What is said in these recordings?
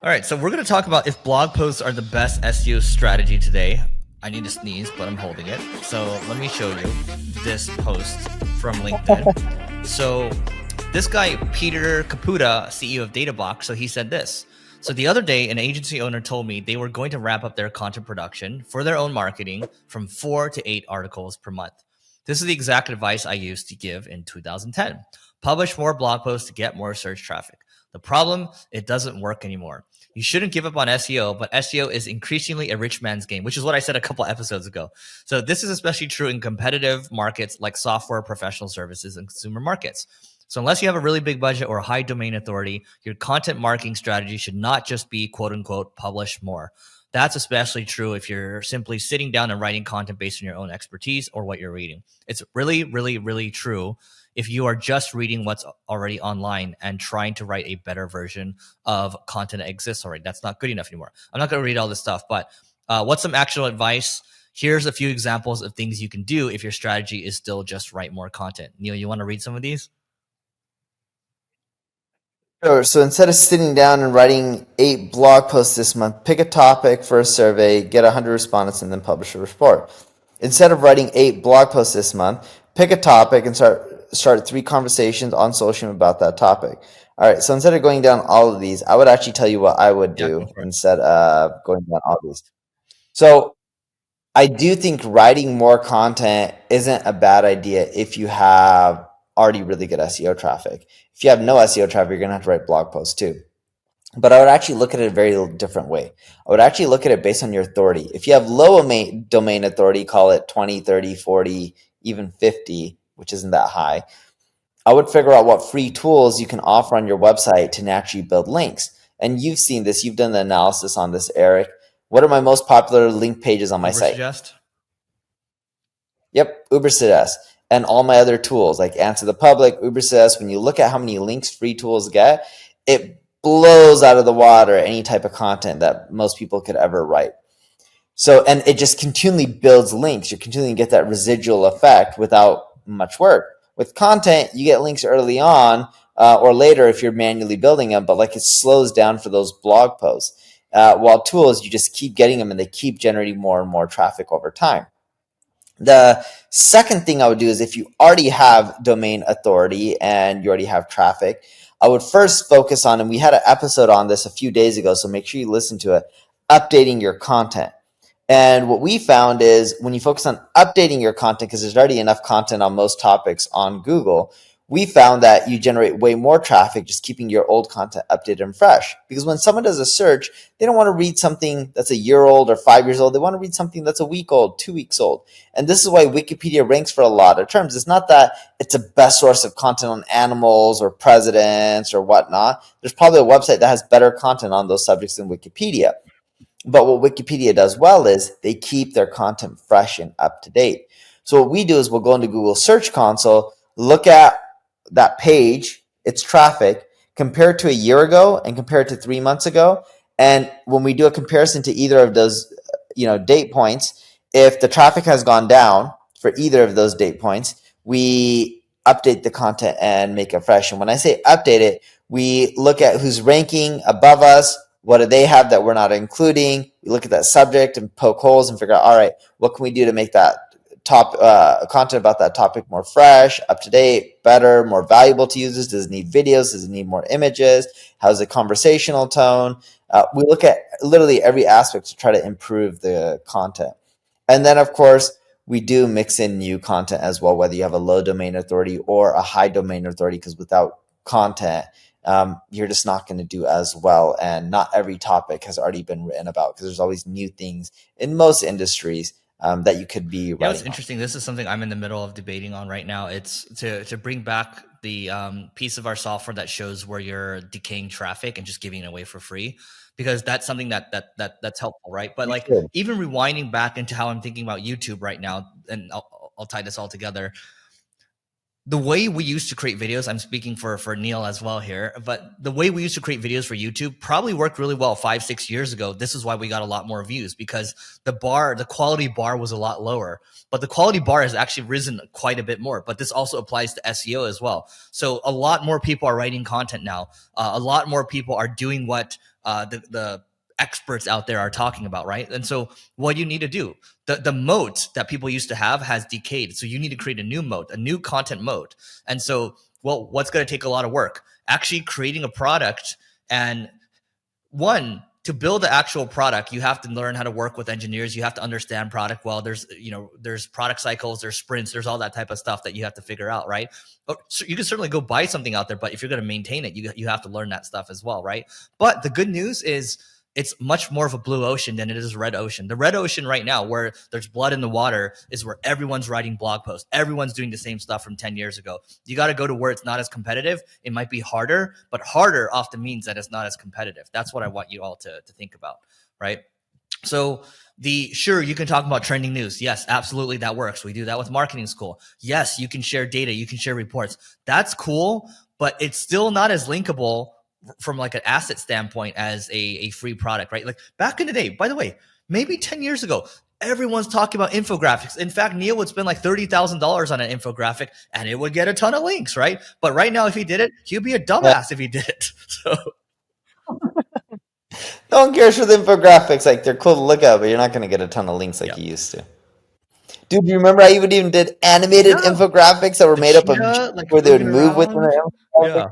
All right, so we're going to talk about if blog posts are the best SEO strategy today. I need to sneeze, but I'm holding it. So let me show you this post from LinkedIn. So this guy, Peter Caputa, CEO of DataBox, so he said this. So the other day, an agency owner told me they were going to ramp up their content production for their own marketing from 4 to 8 articles per month. This is the exact advice I used to give in 2010. Publish more blog posts to get more search traffic. The problem, it doesn't work anymore. You shouldn't give up on SEO, but SEO is increasingly a rich man's game, which is what I said a couple episodes ago. So this is especially true in competitive markets like software, professional services, and consumer markets. So unless you have a really big budget or a high domain authority, your content marketing strategy should not just be quote unquote publish more. That's especially true if you're simply sitting down and writing content based on your own expertise or what you're reading. It's really, really, really true if you are just reading what's already online and trying to write a better version of content that exists already. That's not good enough anymore. I'm not going to read all this stuff, but what's some actual advice? Here's a few examples of things you can do if your strategy is still just write more content. Neil, you want to read some of these? Sure. So instead of sitting down and writing 8 blog posts this month, pick a topic for a survey, get 100 respondents, and then publish a report. Instead of writing 8 blog posts this month, pick a topic and start 3 conversations on social about that topic. All right. So instead of going down all of these, I would actually tell you what I would do instead of going down all these. So I do think writing more content isn't a bad idea if you have already really good SEO traffic. If you have no SEO traffic, you're going to have to write blog posts too. But I would actually look at it a very different way. I would actually look at it based on your authority. If you have low domain authority, call it 20, 30, 40, even 50, which isn't that high, I would figure out what free tools you can offer on your website to naturally build links. And you've seen this. You've done the analysis on this, Eric. What are my most popular link pages on my site? Suggest? Yep, Ubersuggest. And all my other tools like Answer the Public, Ubersuggest. When you look at how many links free tools get, it blows out of the water any type of content that most people could ever write. So, and it just continually builds links. You're continuing to get that residual effect without much work. With content, you get links early on or later if you're manually building them, but like it slows down for those blog posts. While tools, you just keep getting them and they keep generating more and more traffic over time. The second thing I would do is if you already have domain authority and you already have traffic, I would first focus on, and we had an episode on this a few days ago, so make sure you listen to it, updating your content. And what we found is when you focus on updating your content, because there's already enough content on most topics on Google, we found that you generate way more traffic just keeping your old content updated and fresh. Because when someone does a search, they don't want to read something that's a year old or 5 years old. They want to read something that's a week old, 2 weeks old. And this is why Wikipedia ranks for a lot of terms. It's not that it's a best source of content on animals or presidents or whatnot. There's probably a website that has better content on those subjects than Wikipedia. But what Wikipedia does well is they keep their content fresh and up to date. So what we do is we'll go into Google Search Console, look at that page, its traffic, compare it to a year ago and compare it to 3 months ago. And when we do a comparison to either of those, date points, if the traffic has gone down for either of those date points, we update the content and make it fresh. And when I say update it, we look at who's ranking above us. What do they have that we're not including? We look at that subject and poke holes and figure out, all right, what can we do to make that content about that topic more fresh, up to date, better, more valuable to users? Does it need videos? Does it need more images? How's the conversational tone? We look at literally every aspect to try to improve the content. And then, of course, we do mix in new content as well, whether you have a low domain authority or a high domain authority, because without content, you're just not going to do as well. And not every topic has already been written about because there's always new things in most industries that you could be writing. It's interesting. This is something I'm in the middle of debating on right now. It's to bring back the piece of our software that shows where you're decaying traffic and just giving it away for free, because that's something that's helpful, right? But like even rewinding back into how I'm thinking about YouTube right now, and I'll tie this all together. the way we used to create videos, I'm speaking for Neil as well here, but the way we used to create videos for YouTube probably worked really well 5-6 years ago. This is why we got a lot more views, because the quality bar was a lot lower, but the quality bar has actually risen quite a bit more. But this also applies to SEO as well. So a lot more people are writing content now. A lot more people are doing what the experts out there are talking about, right? And so what you need to do, the moat that people used to have has decayed. So you need to create a new moat, a new content moat. And so, well, what's going to take a lot of work? Actually creating a product. And one, to build the actual product, you have to learn how to work with engineers. You have to understand product well. There's product cycles, there's sprints, there's all that type of stuff that you have to figure out, right? So you can certainly go buy something out there, but if you're going to maintain it, you have to learn that stuff as well, right? But the good news is it's much more of a blue ocean than it is a red ocean. The red ocean right now, where there's blood in the water, is where everyone's writing blog posts. Everyone's doing the same stuff from 10 years ago. You got to go to where it's not as competitive. It might be harder, but harder often means that it's not as competitive. That's what I want you all to think about, right? So sure, you can talk about trending news. Yes, absolutely. That works. We do that with marketing school. Yes, you can share data. You can share reports. That's cool, but it's still not as linkable from like an asset standpoint as a free product, right? Like back in the day, by the way, maybe 10 years ago, everyone's talking about infographics. In fact, Neil would spend like $30,000 on an infographic and it would get a ton of links, right? But right now, if he did it, he'd be a dumbass if he did it. So no one cares for the infographics. Like they're cool to look at, but you're not going to get a ton of links like you used to. Dude, do you remember I even did animated infographics that were made up of like where they would move within the infographic?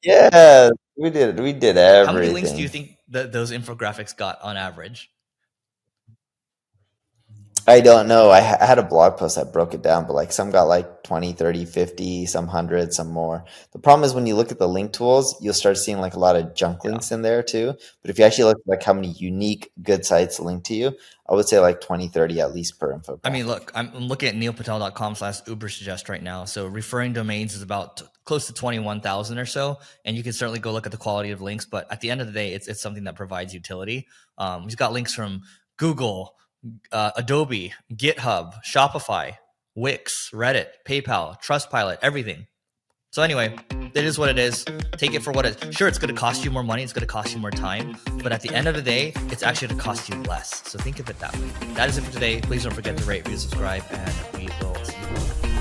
Yeah, we did everything. How many links do you think that those infographics got on average? I don't know. I had a blog post that broke it down, but like some got like 20, 30, 50, some 100, some more. The problem is when you look at the link tools, you'll start seeing like a lot of junk links in there too. But if you actually look at like how many unique good sites link to you, I would say like 20, 30 at least per infographic. I mean, look, I'm looking at neilpatel.com/ubersuggest right now. So referring domains is about close to 21,000 or so. And you can certainly go look at the quality of links. But at the end of the day, it's something that provides utility. We've got links from Google, Adobe, GitHub, Shopify, Wix, Reddit, PayPal, Trustpilot, everything. So anyway, it is what it is. Take it for what it is. Sure, it's going to cost you more money. It's going to cost you more time. But at the end of the day, it's actually going to cost you less. So think of it that way. That is it for today. Please don't forget to rate, review, subscribe, and we will see you.